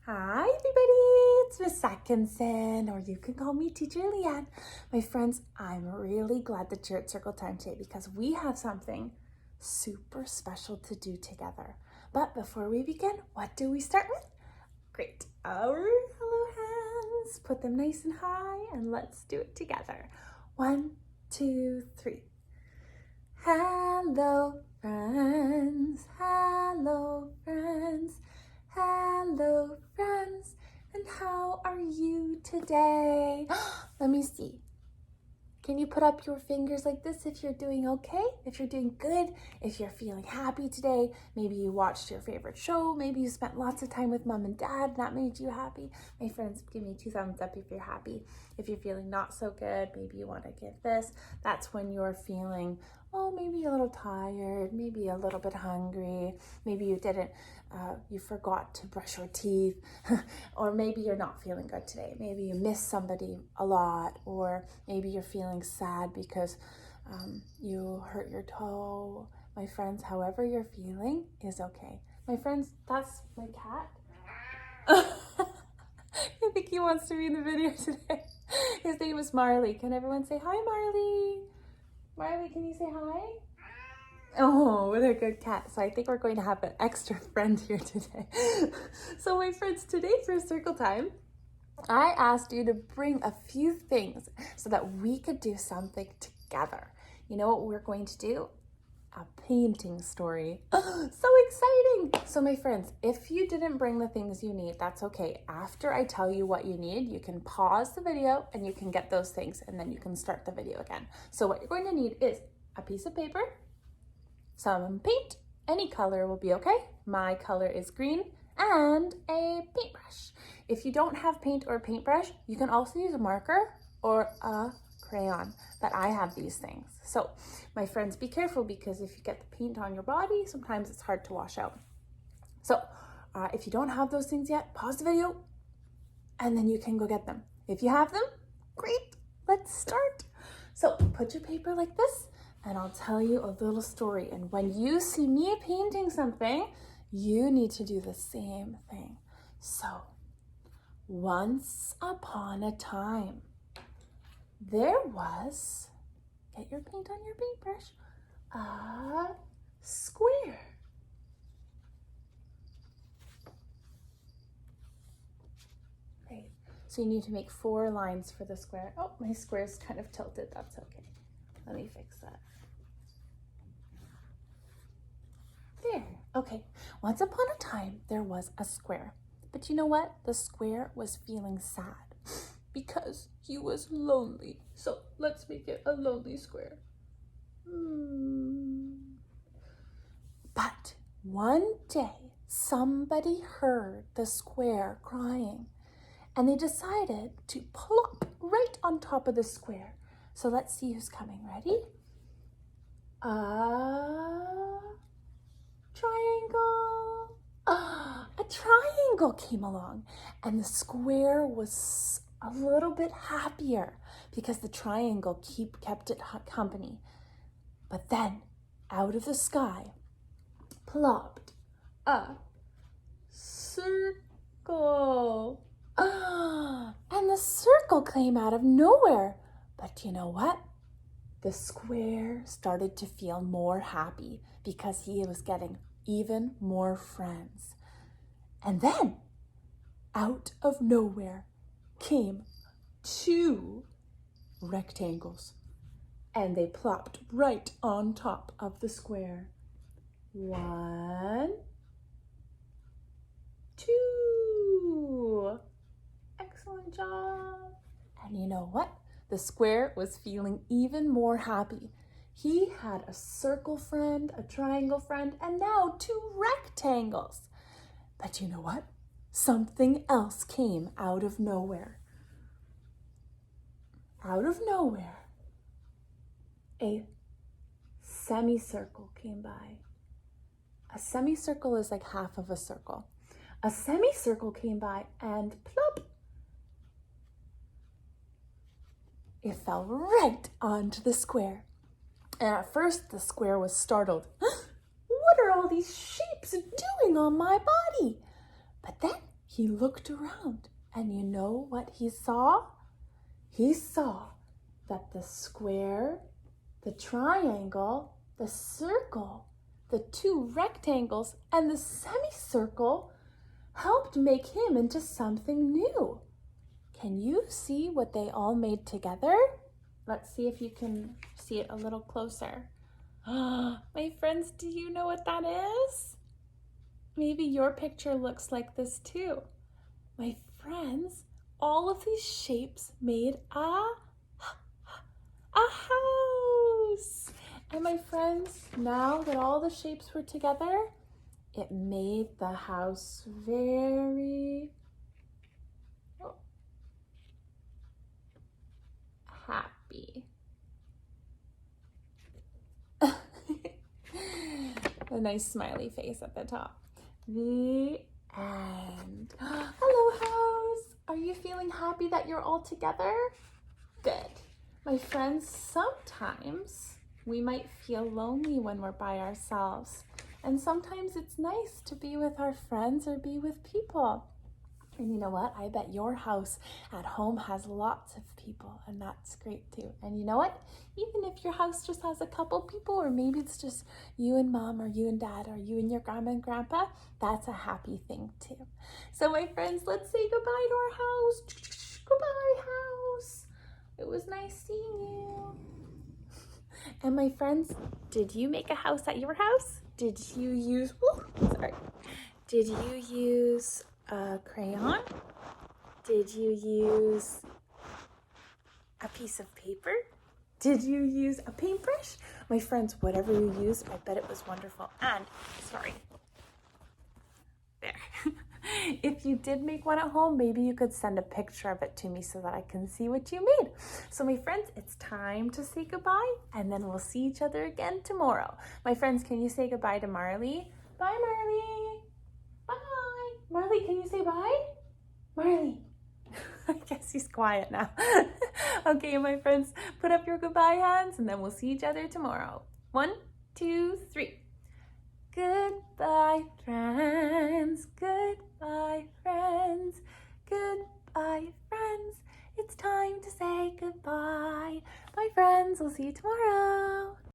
Hi everybody, it's Miss Atkinson, or you can call me Teacher Leanne. My friends, I'm really glad that you're at Circle Time today because we have something super special to do together. But before we begin, what do we start with? Great, our hello hands. Put them nice and high and let's do it together. 1, 2, 3. Hello friends, hello friends. Hello friends, and how are you today? Let me see. Can you put up your fingers like this if you're doing okay? If you're doing good, if you're feeling happy today, maybe you watched your favorite show, maybe you spent lots of time with mom and dad, that made you happy. My friends, give me 2 thumbs up if you're happy. If you're feeling not so good, maybe you want to give this. That's when you're feeling, maybe a little tired, maybe a little bit hungry, maybe you forgot to brush your teeth, or maybe you're not feeling good today. Maybe you miss somebody a lot, or maybe you're feeling sad because you hurt your toe. My friends, however you're feeling is okay. My friends, that's my cat. I think he wants to be in the video today. His name is Marley. Can everyone say hi, Marley? Marley, can you say hi? Oh, what a good cat. So I think we're going to have an extra friend here today. So my friends, today for Circle Time, I asked you to bring a few things so that we could do something together. You know what we're going to do? A painting story. So exciting! So my friends, if you didn't bring the things you need, that's okay. After I tell you what you need, you can pause the video and you can get those things and then you can start the video again. So what you're going to need is a piece of paper, some paint, any color will be okay. My color is green, and a paintbrush. If you don't have paint or a paintbrush, you can also use a marker or a crayon, but I have these things. So my friends, be careful because if you get the paint on your body, sometimes it's hard to wash out. So if you don't have those things yet, pause the video and then you can go get them. If you have them, great, let's start. So put your paper like this and I'll tell you a little story. And when you see me painting something, you need to do the same thing. So, once upon a time, there was, get your paint on your paintbrush, a square. Great. So you need to make 4 lines for the square. Oh, my square is kind of tilted. That's okay. Let me fix that. There. Okay. Once upon a time, there was a square. But you know what? The square was feeling sad because he was lonely. So let's make it a lonely square. But one day, somebody heard the square crying and they decided to plop right on top of the square. So let's see who's coming. Ready? Triangle. A triangle came along and the square was a little bit happier because the triangle kept it company. But then out of the sky plopped a circle. And the circle came out of nowhere. But you know what? The square started to feel more happy because he was getting even more friends. And then, out of nowhere, came 2 rectangles. And they plopped right on top of the square. 1, 2. Excellent job. And you know what? The square was feeling even more happy. He had a circle friend, a triangle friend, and now 2 rectangles. But you know what? Something else came out of nowhere. Out of nowhere, a semicircle came by. A semicircle is like half of a circle. A semicircle came by and plop, it fell right onto the square. And at first the square was startled. What are all these shapes doing on my body? But then he looked around, and you know what he saw? He saw that the square, the triangle, the circle, the two rectangles, and the semicircle helped make him into something new. Can you see what they all made together? Let's see if you can see it a little closer. My friends, do you know what that is? Maybe your picture looks like this too. My friends, all of these shapes made a house. And my friends, now that all the shapes were together, it made the house very happy. A nice smiley face at the top. The end. Hello, house. Are you feeling happy that you're all together? Good. My friends, sometimes we might feel lonely when we're by ourselves. And sometimes it's nice to be with our friends or be with people. And you know what? I bet your house at home has lots of people, and that's great too. And you know what? Even if your house just has a couple people, or maybe it's just you and mom, or you and dad, or you and your grandma and grandpa, that's a happy thing too. So my friends, let's say goodbye to our house. Goodbye, house. It was nice seeing you. And my friends, did you make a house at your house? Did you use, did you use a crayon? Did you use a piece of paper? Did you use a paintbrush? My friends, whatever you used, I bet it was wonderful. And, there. If you did make one at home, maybe you could send a picture of it to me so that I can see what you made. So my friends, it's time to say goodbye, and then we'll see each other again tomorrow. My friends, can you say goodbye to Marley? Bye, Marley. Bye. Marley, can you say bye? Marley. I guess he's quiet now. Okay, my friends, put up your goodbye hands, and then we'll see each other tomorrow. 1, 2, 3. Goodbye, friends. Goodbye, friends. Goodbye, friends. It's time to say goodbye. Bye, friends. We'll see you tomorrow.